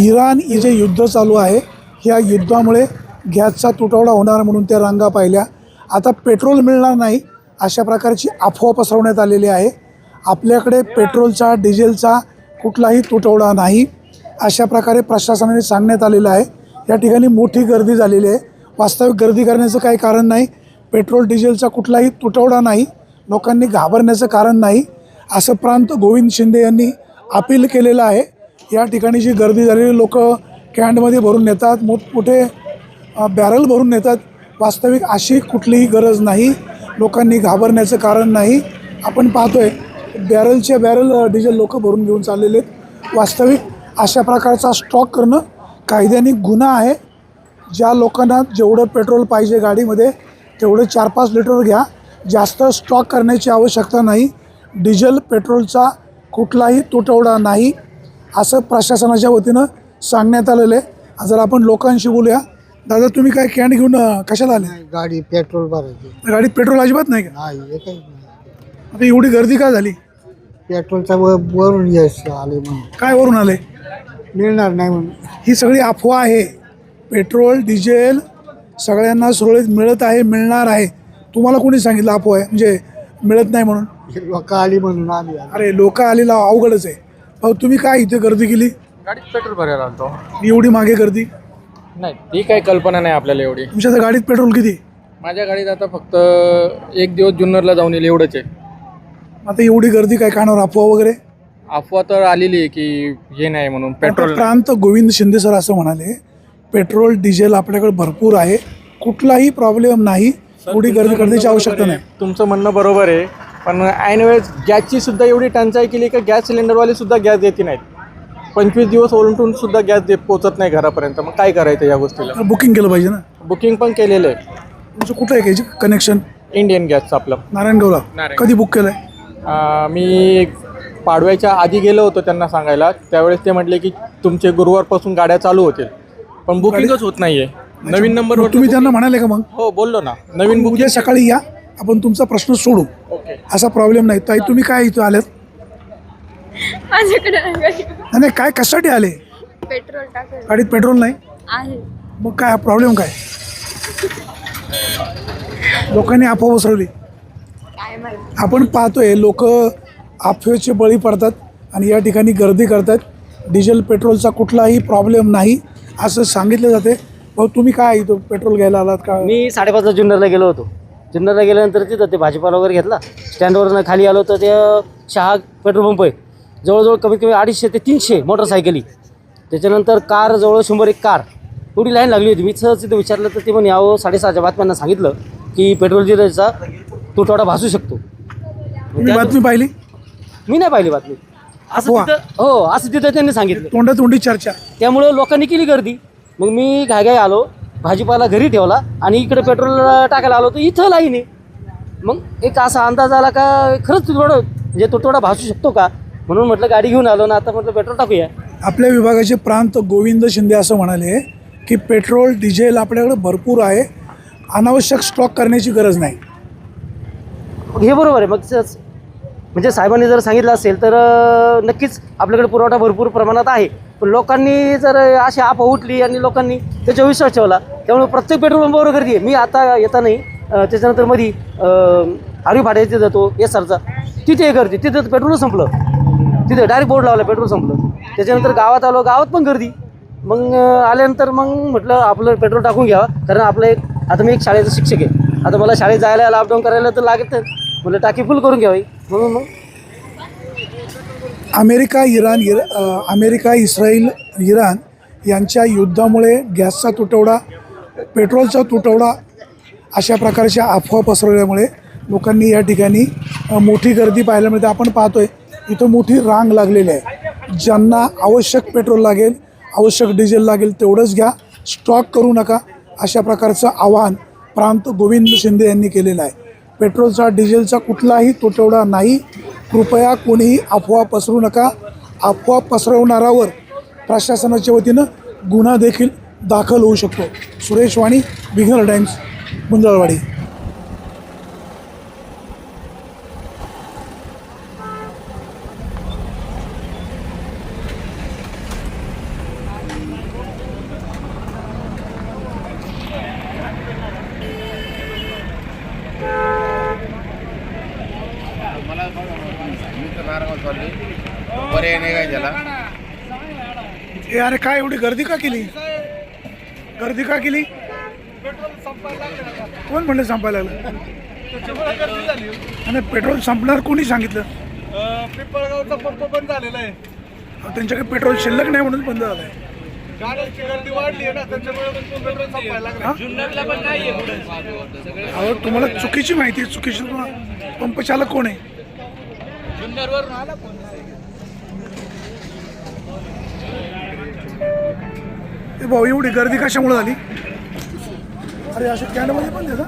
Iran हे जे युद्ध चालू आहे, ह्या युद्धामुळे गॅसचा तुटवडा होणार म्हणून त्या रांगा पाहिल्या. आता पेट्रोल मिळणार नाही अशा प्रकारची अफवा पसरवण्यात आलेली आहे. आपल्याकडे पेट्रोलचा डिझेलचा कुठलाही तुटवडा नाही अशा प्रकारे प्रशासनाने सांगण्यात आलेलं आहे. या ठिकाणी मोठी गर्दी झालेली आहे. वास्तविक गर्दी करण्याचं काही कारण नाही. पेट्रोल डिझेलचा कुठलाही तुटवडा नाही, लोकांनी घाबरण्याचं कारण नाही असं प्रांत गोविंद शिंदे यांनी अपील केलेलं आहे. या ठिकाणी जी गर्दी झालेली लोक कॅनमध्ये भरून नेतात, मोठमोठे बॅरल भरून नेतात. वास्तविक अशी कुठलीही गरज नाही, लोकांनी घाबरण्याचं कारण नाही. आपण पाहतोय बॅरलच्या बॅरल डिझेल लोक भरून घेऊन चाललेले आहेत. वास्तविक अशा प्रकारचा स्टॉक करणं कायद्याने गुन्हा आहे. ज्या लोकांना जेवढं पेट्रोल पाहिजे गाडीमध्ये तेवढं 4-5 लिटर घ्या, जास्त स्टॉक करण्याची आवश्यकता नाही. डिझेल पेट्रोलचा कुठलाही तुटवडा नाही असं प्रशासनाच्या वतीनं सांगण्यात आलेलं आहे. जर आपण लोकांशी बोलूया. दादा, तुम्ही काय कॅन घेऊन कशाला आले? गाडी पेट्रोल भरायची. गाडीत पेट्रोल अजिबात नाही का? नाही, एकही नाही. आता एवढी गर्दी का झाली? पेट्रोलचा वरून यश आले म्हणून. काय वरून आले? मिळणार नाही म्हणून. ही सगळी अफवा आहे. पेट्रोल डिझेल सगळ्यांना सुरळीत मिळत आहे, मिळणार आहे. तुम्हाला कोणी सांगितलं अफवा आहे म्हणजे मिळत नाही म्हणून? लोक आली म्हणून आम्ही आलो. अरे लोक आलेला अवघडच आहे. भाऊ, तुम्ही काय इथे गर्दी केली? गाडीत पेट्रोल भरायला आलतो. एवढी मागे गर्दी? नाही, ती काही कल्पना नाही आपल्याला एवढी. तुमच्या तर गाडीत पेट्रोल किती? माझ्या गाडीत आता फक्त एक दिवस जुन्नरला जाऊन येईल एवढंच आहे. आता एवढी गर्दी काय कानावर अफवा वगैरे? अफवा तर आलेली आहे की हे नाही म्हणून पेट्रोल. प्रांत गोविंद शिंदे सर असं म्हणाले, पेट्रोल डिझेल आपल्याकडे भरपूर आहे, कुठलाही प्रॉब्लेम नाही, एवढी गर्दी करण्याची आवश्यकता नाही. तुमचं म्हणणं बरोबर आहे, पण ऐन वेळेस गॅसची सुद्धा एवढी टंचाई केली की गॅस सिलेंडरवाले सुद्धा गॅस देते नाहीत. 25 दिवस ओलटून सुद्धा गॅस पोचत नाही घरापर्यंत. मग काय करायचं या गोष्टीला? बुकिंग केलं पाहिजे ना. बुकिंग पण केलेलं आहे. तुमचं कुठं आहे का कनेक्शन? इंडियन गॅसचं आपलं नारायणगावला. नारायणगाव. कधी बुक केलं आहे? मी पाडव्याच्या आधी गेलो होतो त्यांना सांगायला. त्यावेळेस ते म्हटले की तुमचे गुरुवारपासून गाड्या चालू होतील, पण बुकिंगच होत नाहीये. नवीन नंबरवर तुम्ही त्यांना म्हणाले का मग? हो, बोललो ना. नवीन उद्या सकाळी या, आपण तुमचा प्रश्न सोडू. ओके. असा प्रॉब्लेम नाही. ताई, तुम्ही काय इथं आल्यात? माझ्याकडे नाही, काय कशासाठी आले? पेट्रोल टाकायचं गाडीत पेट्रोल नाही, आहे. मग काय प्रॉब्लेम काय? लोकांनी अफवा पसरवली. काय माहिती. आपण पाहतोय लोक अफवेचे बळी पडतात आणि या ठिकाणी गर्दी करतात. डिझेल पेट्रोलचा कुठलाही प्रॉब्लेम नाही असं सांगितलं जाते. भाऊ, तुम्ही काय इथं पेट्रोल घ्यायला आलात का? मी 5:30ला जुन्नरला गेलो होतो. जुन्नरला गेल्यानंतर तिथं ते भाजीपाला वगैरे घेतला. स्टँडवरनं खाली आलो तर ते शहा पेट्रोल पंप आहे. जवळजवळ कमीत कमी 250 ते 300 मोटरसायकली. त्याच्यानंतर कार जवळ 101 कार. एवढी लाईन लागली होती. मी सहज तिथं विचारलं तर ते म्हणे यावं 6:30च्या बातम्यांना सांगितलं की पेट्रोल डिझेलचा तुटवडा भासू शकतो. तुम्ही बातमी पाहिली? मी नाही पाहिली बातमी. असं अफवा? तिथं हो, असं तिथं त्यांनी सांगितलं. तोंडातोंडी चर्चा. त्यामुळं लोकांनी केली गर्दी. मग मी घाय आलो, भाजीपाला घरी ठेवला आणि इकडे पेट्रोल टाकायला आलो तर इथं लाईन आहे. मग एक असा अंदाज आला का खरंच तुटवडा भासू शकतो का, म्हणून म्हटलं गाडी घेऊन आलो ना, आता म्हटलं पेट्रोल टाकूया. आपल्या विभागाचे प्रांत गोविंद शिंदे असं म्हणाले की पेट्रोल डिझेल आपल्याकडे भरपूर आहे, अनावश्यक स्टॉक करण्याची गरज नाही. मग हे बरोबर आहे. मग म्हणजे साहेबांनी जर सांगितलं असेल तर नक्कीच आपल्याकडे पुरवठा भरपूर प्रमाणात आहे. पण लोकांनी जर अशी अफवा उठली आणि लोकांनी त्याच्यावर विश्वास ठेवला, त्यामुळे प्रत्येक पेट्रोल पंपावर गर्दी आहे. मी आता येता नाही, त्याच्यानंतर मध्ये आरवी फाट्याचे जातो SRचा, तिथे गर्दी. तिथं पेट्रोल संपलं, तिथे डायरेक्ट बोर्ड लावला पेट्रोल संपलं. त्याच्यानंतर गावात आलो, गावात पण गर्दी. मग आल्यानंतर मग म्हटलं आपलं पेट्रोल टाकून घ्यावं, कारण आपलं आता मी एक शाळेचा शिक्षक आहे. आता मला शाळेत जायला अपडाऊन करायला तर लागत नाही, म्हटलं टाकी फुल करून घ्यावी. म्हणून मग अमेरिका, इस्रायल, इराण यांच्या युद्धामुळे गॅसचा तुटवडा, पेट्रोलचा तुटवडा अशा प्रकारच्या अफवा पसरवल्यामुळे लोकांनी या ठिकाणी मोठी गर्दी पाहायला मिळते. आपण पाहतोय इथं मोठी रांग लागलेली आहे. ज्यांना आवश्यक पेट्रोल लागेल, आवश्यक डिझेल लागेल तेवढंच घ्या, स्टॉक करू नका अशा प्रकारचं आवाहन प्रांत गोविंद शिंदे यांनी केलेलं आहे. पेट्रोलचा डिझेलचा कुठलाही तुटवडा नाही. कृपया कोणीही अफवा पसरू नका. अफवा पसरवणारावर प्रशासनाच्या वतीनं गुन्हा देखील दाखल होऊ शकतो. सुरेश वाणी, विघ्नर टाइम्स, गुंजळवाडी. पर्याय नाही काय त्याला. हे अरे काय एवढी गर्दी का केली? गर्दी का केली? कोण म्हणलं संपायला लागलं? आणि पेट्रोल संपणार कोणी सांगितलं? पिंपळगावचा पंप बंद झालेला आहे. त्यांच्याकडे पेट्रोल शिल्लक नाही म्हणून बंद झालंय. गाड्यांची गर्दी वाढली आहे ना, त्याच्यामुळे पेट्रोल संपायला लागलं. जुन्नरला पण नाही आहे. अहो तुम्हाला चुकीची माहिती आहे. चुकीची पंप चालक कोण आहे? जुन्नरवरून आला पण. ए भाऊ एवढी गर्दी कशामुळे झाली? अरे अशा कॅन्डमध्ये पण देता?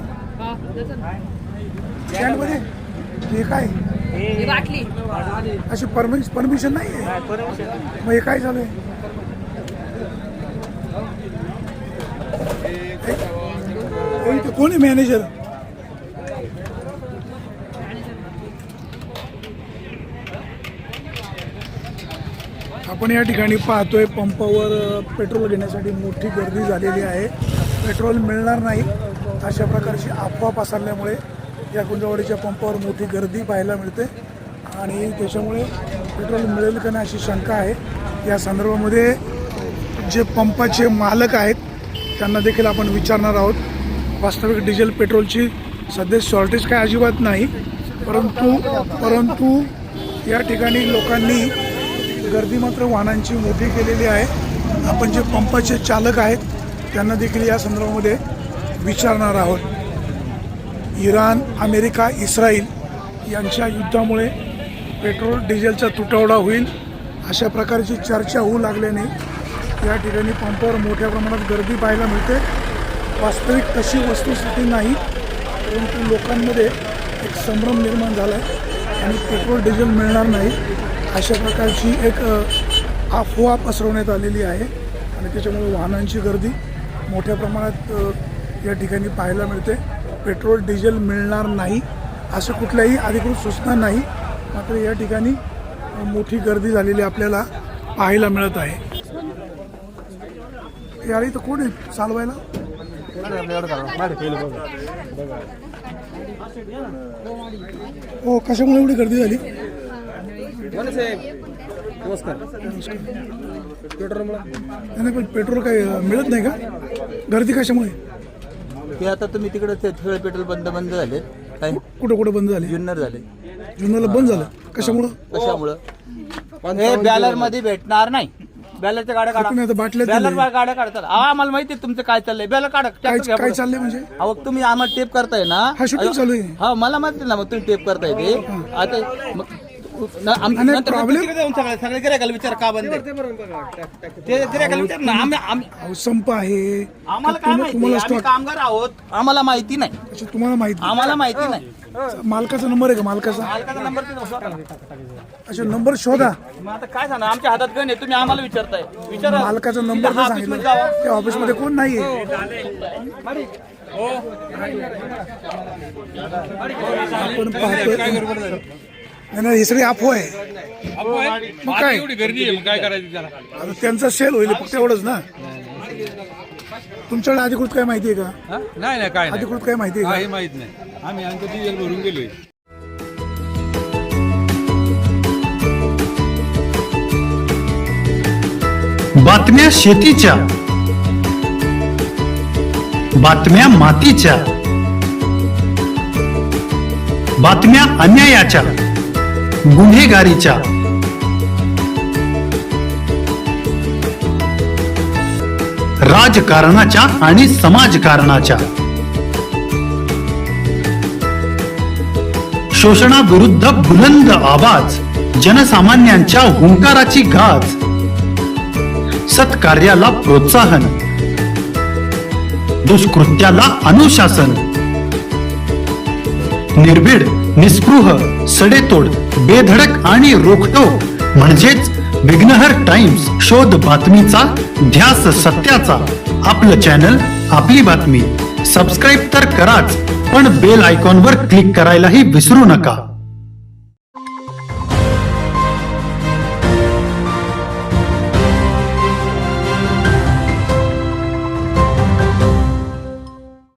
कॅन्डमध्ये हे काय अशी परमिशन नाही आहे. मग हे काय झालंय? इथे कोण आहे मॅनेजर? आपण या ठिकाणी पाहतोय पंपावर पेट्रोल घेण्यासाठी मोठी गर्दी झालेली आहे. पेट्रोल मिळणार नाही अशा प्रकारची अफवा पसरल्यामुळे या गुंजवाडीच्या पंपावर मोठी गर्दी पाहायला मिळते आणि त्याच्यामुळे पेट्रोल मिळेल का नाही अशी शंका आहे. या संदर्भामध्ये जे पंपाचे मालक आहेत त्यांना देखील आपण विचारणार आहोत. वास्तविक डिझेल पेट्रोलची सध्या शॉर्टेज काय अजिबात नाही, परंतु या ठिकाणी लोकांनी गर्दी मात्र वाहनांची मोठी केलेली आहे. आपण जे पंपाचे चालक आहेत त्यांना देखील या संदर्भामध्ये विचारणार आहोत. इराण, अमेरिका, इस्रायल यांच्या युद्धामुळे पेट्रोल डिझेलचा तुटवडा होईल अशा प्रकारची चर्चा होऊ लागल्याने या ठिकाणी पंपावर मोठ्या प्रमाणात गर्दी पाहायला मिळते. वास्तविक तशी वस्तुस्थिती नाही, परंतु लोकांमध्ये एक संभ्रम निर्माण झाला आहे आणि पेट्रोल डिझेल मिळणार नाही अशा प्रकारची एक अफवा पसरवण्यात आलेली आहे आणि त्याच्यामुळे वाहनांची गर्दी मोठ्या प्रमाणात या ठिकाणी पाहायला मिळते. पेट्रोल डिझेल मिळणार नाही असं कुठल्याही अधिकृत सूचना नाही, मात्र या ठिकाणी मोठी गर्दी झालेली आपल्याला पाहायला मिळत आहे. यार इथं कोण आहे चालवायला? हो, कशामुळे एवढी गर्दी झाली? नाही पण पेट्रोल काय मिळत नाही का? गर्दी कशामुळे? ते आता तुम्ही तिकडे सगळे पेट्रोल बंद झाले. काय कुठं कुठं बंद झाले? जुन्नर झाले. जुन्नरला बंद झालं कशामुळं? कशामुळं? हे बॅलर मध्ये भेटणार नाही. बॅलरच्या गाड्या काढा. तुम्ही आता बाटल्या बॅलर दिल्या. गाड्या काढतात. आम्हाला माहिती आहे तुमचं काय चाललंय. बॅलर काढा. काय काय चाललंय म्हणजे? अहो तुम्ही आम्हाला टेप करताय ना. हा शूटिंग चालू आहे. हा मला माहिती ना. मग तुम्ही टेप करताय ते आता problem- सगळे गिऱ्हाईकाला विचार का बंद आहे? ते गिऱ्हाईकाला विचार ना. अहो, संप आहे. आम्हाला काय माहिती? तुम्हाला आम्ही स्टॉक कामगार आहोत. आम्हाला माहिती नाही. अच्छा, तुम्हाला माहिती? आम्हाला माहिती नाही. मालकाचा नंबर आहे का? मालकाचा? मालकाचा नंबर अच्छा, नंबर शोधा. मग आता काय सांगा आमच्या हातात गण आहे. तुम्ही आम्हाला विचारताय. विचारा मालकाचा नंबर जर सांगितलं त्या ऑफिसमध्ये कोण नाहीये. आपण पाहतोय नाही, ही सगळी अफवा आहे. मग काय गर्दी आहे, काय करायचं त्याला? आता त्यांचा सेल होईल फक्त एवढंच ना. तुमच्याकडे अधिकृत काय माहिती आहे का? नाही काय अधिकृत काय माहिती आहे का? माहित नाही. आम्ही आमचं डिझेल भरून गेलोय. बातम्या शेतीच्या, बातम्या मातीच्या, बातम्या अन्यायाच्या, गुन्हेगारीच्या, राजकारणाच्या आणि समाजकारणाच्या, शोषणाविरुद्ध बुलंद आवाज, जनसामान्यांच्या हुंकाराची गाज, सत्कार्याला प्रोत्साहन, दुष्कृत्याला अनुशासन, निर्भीड, निस्पृह, सडेतोड, बेधडक आणि रोखटोक म्हणजेच विघ्नहर टाइम्स. शोध बातमीचा, ध्यास सत्याचा. आपलं चॅनल, आपली बातमी. सबस्क्राईब तर कराच, पण बेल आयकॉनवर क्लिक करायलाही विसरू नका.